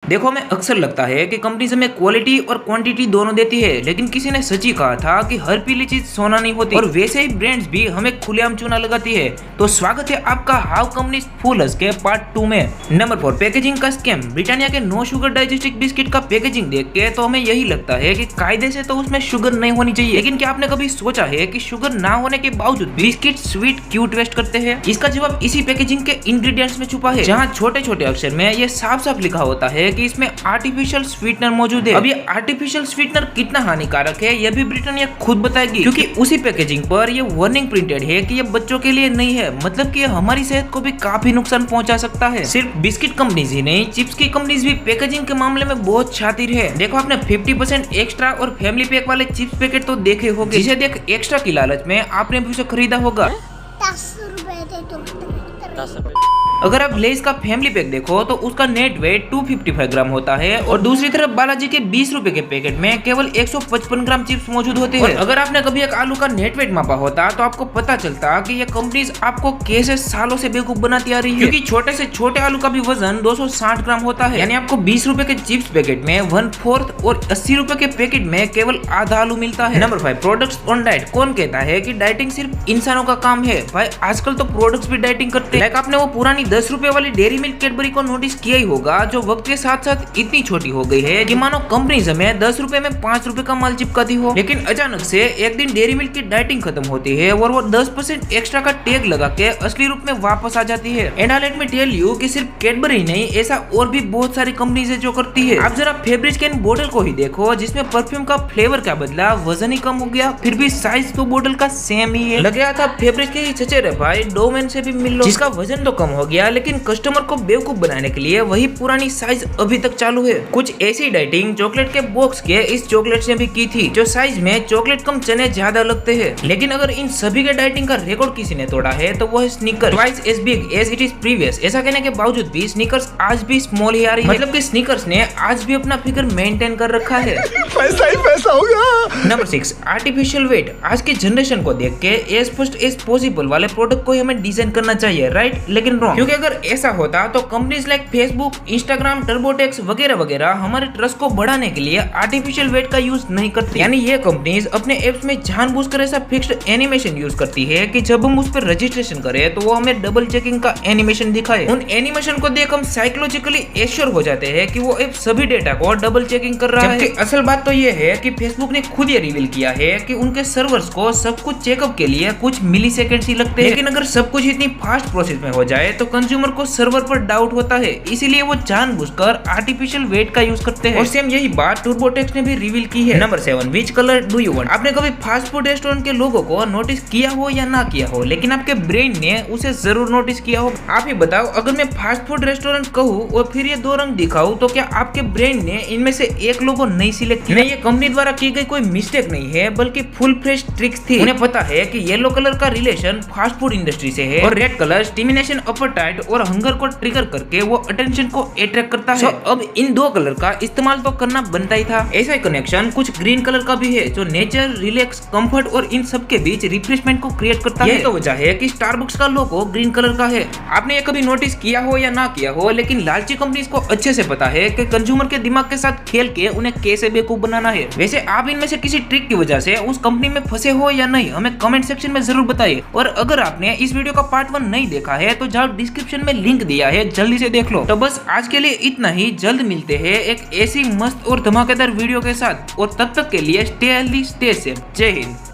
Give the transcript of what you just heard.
देखो, हमें अक्सर लगता है कि कंपनी हमें क्वालिटी और क्वांटिटी दोनों देती है, लेकिन किसी ने सच ही कहा था कि हर पीली चीज सोना नहीं होती। और वैसे ही ब्रांड्स भी हमें खुलेआम चूना लगाती है। तो स्वागत है आपका हाउ कंपनीज फूल अस के पार्ट 2 में। नंबर 4, पैकेजिंग का स्कैम। ब्रिटानिया के नो शुगर डाइजेस्टिक बिस्किट का पैकेजिंग देख के तो हमें यही लगता है कि कायदे से तो उसमें शुगर नहीं होनी चाहिए, लेकिन क्या आपने कभी सोचा है कि शुगर ना होने के बावजूद बिस्किट स्वीट क्यों टेस्ट करते हैं? इसका जवाब इसी पैकेजिंग के इंग्रेडिएंट्स में छुपा है, जहाँ छोटे छोटे अक्षर में ये साफ साफ लिखा होता है कि इसमें आर्टिफिशियल स्वीटनर मौजूद है। अब ये आर्टिफिशियल स्वीटनर कितना हानिकारक है यह भी ब्रिटानिया खुद बताएगी, क्योंकि उसी पैकेजिंग पर ये वार्निंग प्रिंटेड है कि ये बच्चों के लिए नहीं है, मतलब कि हमारी सेहत को भी काफी नुकसान पहुंचा सकता है। सिर्फ बिस्किट कंपनीज ही नहीं, चिप्स की कंपनीज भी पैकेजिंग के मामले में बहुत शातिर है। देखो, आपने 50% एक्स्ट्रा और फैमिली पैक वाले चिप्स पैकेट तो देखे होंगे, जिसे देख एक्स्ट्रा की लालच में आपने भी उसे खरीदा होगा। 10 रुपए दे दो। 10 रुपए। अगर आप लेज का फैमिली पैक देखो तो उसका नेट वेट 255 ग्राम होता है, और दूसरी तरफ बालाजी के 20 रुपए के पैकेट में केवल 155 ग्राम चिप्स मौजूद होते हैं। अगर आपने कभी एक आलू का नेट वेट मापा होता तो आपको पता चलता कि ये कंपनीज आपको कैसे सालों से बेवकूफ बनाती आ रही है, क्योंकि छोटे से छोटे आलू का भी वजन 260 ग्राम होता है। यानी आपको 20 रुपए के चिप्स पैकेट में 1/4 और 80 रुपए के पैकेट में केवल आधा आलू मिलता है। Number 5, products on diet. कौन कहता है कि डाइटिंग सिर्फ इंसानों का काम है? भाई, आजकल तो प्रोडक्ट्स भी डाइटिंग करते हैं। लाइक आपने वो पुरानी 10 रुपए वाली डेयरी मिल्क कैडबरी को नोटिस किया ही होगा, जो वक्त के साथ साथ इतनी छोटी हो गई है कि मानो कंपनी हमें 10 रुपए में 5 रुपए का माल चिपकाती हो। लेकिन अचानक से एक दिन डेयरी मिल्क की डाइटिंग खत्म होती है और वो 10% एक्स्ट्रा का टैग लगा के असली रूप में वापस आ जाती है। And let me tell you कि सिर्फ कैडबरी नहीं, ऐसा और भी बहुत सारी कंपनीज है जो करती है। आप जरा फेब्रिज कैन बोतल को ही देखो, जिसमें परफ्यूम का फ्लेवर क्या बदला, वजन ही कम हो गया, फिर भी साइज तो बोतल का सेम ही है। लग गया था फेब्रिज के ही चचेरे भाई डोमेन से भी मिल लो, जिसका वजन तो कम हो गया, लेकिन कस्टमर को बेवकूफ बनाने के लिए वही पुरानी साइज अभी तक चालू है। कुछ ऐसी डाइटिंग चॉकलेट के बॉक्स के इस चॉकलेट से भी की थी, जो साइज में चॉकलेट कम चने ज्यादा लगते हैं। लेकिन अगर इन सभी के डाइटिंग का रिकॉर्ड किसी ने तोड़ा है तो वो है sneaker, twice as big as it is previous. ऐसा कहने के बावजूद भी स्नीकर्स आज भी स्मॉल ही आ रही है, मतलब कि स्नीकर्स ने आज भी अपना फिगर मेंटेन कर रखा है। पैसा ही पैसा होगा। Number 6, artificial wait. आज की जनरेशन को देख के एज फर्स्ट एज पॉसिबल वाले प्रोडक्ट को हमें डिजाइन करना चाहिए, राइट? लेकिन रॉन्ग, क्योंकि अगर ऐसा होता तो कंपनीज लाइक फेसबुक, इंस्टाग्राम, टर्बोटेक्स वगैरह वगैरह हमारे ट्रस्ट को बढ़ाने के लिए आर्टिफिशियल वेट का यूज नहीं करती। यानी ये कंपनीज अपने एप्स में जानबूझकर ऐसा फिक्स्ड एनिमेशन यूज करती है कि जब हम उस पर रजिस्ट्रेशन करें तो वो हमें डबल चेकिंग का एनिमेशन दिखाए। उन एनिमेशन को देख हम साइकोलॉजिकली एश्योर हो जाते हैं कि वो ऐप सभी डेटा को डबल चेकिंग कर रहा है। असल बात तो ये है कि फेसबुक ने खुद ये रिवील किया है कि उनके सर्वर्स को सब कुछ चेकअप के लिए कुछ मिली सेकेंड ही लगते हैं। लेकिन अगर सब कुछ इतनी फास्ट प्रोसेस में हो जाए तो कंज्यूमर को सर्वर पर डाउट होता है, इसीलिए वो जानबूझकर आर्टिफिशियल वेट का यूज करते हैं। और सेम यही बात टर्बोटेक्स ने भी रिवील की है। Number 7, which colour do you want. आपने कभी फास्ट फूड रेस्टोरेंट के लोगों को नोटिस किया हो या ना किया हो, लेकिन आपके ब्रेन ने उसे जरूर नोटिस किया हो। आप ही बताओ, अगर मैं फास्ट फूड रेस्टोरेंट कहूँ और फिर ये 2 रंग दिखाऊं, तो क्या आपके ब्रेन ने इनमें से एक लोगो नहीं सिलेक्ट किया? नहीं, ये कंपनी द्वारा की गई कोई मिस्टेक नहीं है, बल्कि फुल फ्रेश ट्रिक्स थी। उन्हें पता है कि येलो कलर का रिलेशन फास्ट फूड इंडस्ट्री से है, और रेड कलर स्टिमुलेशन, एपेटाइट और हंगर को ट्रिगर करके वो अटेंशन को अट्रैक्ट करता है। अब इन 2 कलर का इस्तेमाल तो करना बनता ही था। ऐसा ही कनेक्शन कुछ ग्रीन कलर का भी है, जो नेचर, रिलैक्स, कंफर्ट और इन सब के बीच रिफ्रेशमेंट को क्रिएट करता है। यही तो वजह है कि स्टारबक्स का लोगो ग्रीन कलर का है। आपने ये कभी नोटिस किया हो या ना किया हो, लेकिन लालची कंपनीज को अच्छे से पता है कि कंज्यूमर के दिमाग के साथ खेल के उन्हें कैसे बेवकूफ बनाना है। वैसे आप इनमें से किसी ट्रिक की वजह से उस कंपनी में फंसे हो या नहीं, हमें कमेंट सेक्शन में जरूर बताइए। और अगर आपने इस वीडियो का पार्ट 1 नहीं देखा है तो जाओ डिस्क्रिप्शन में लिंक दिया है, जल्दी से देख लो। तो बस आज के लिए इतना ही। जल्द मिलते हैं एक ऐसी मस्त और धमाकेदार वीडियो के साथ, और तब तक के लिए स्टे हेल्दी, स्टे सेफ। जय हिंद।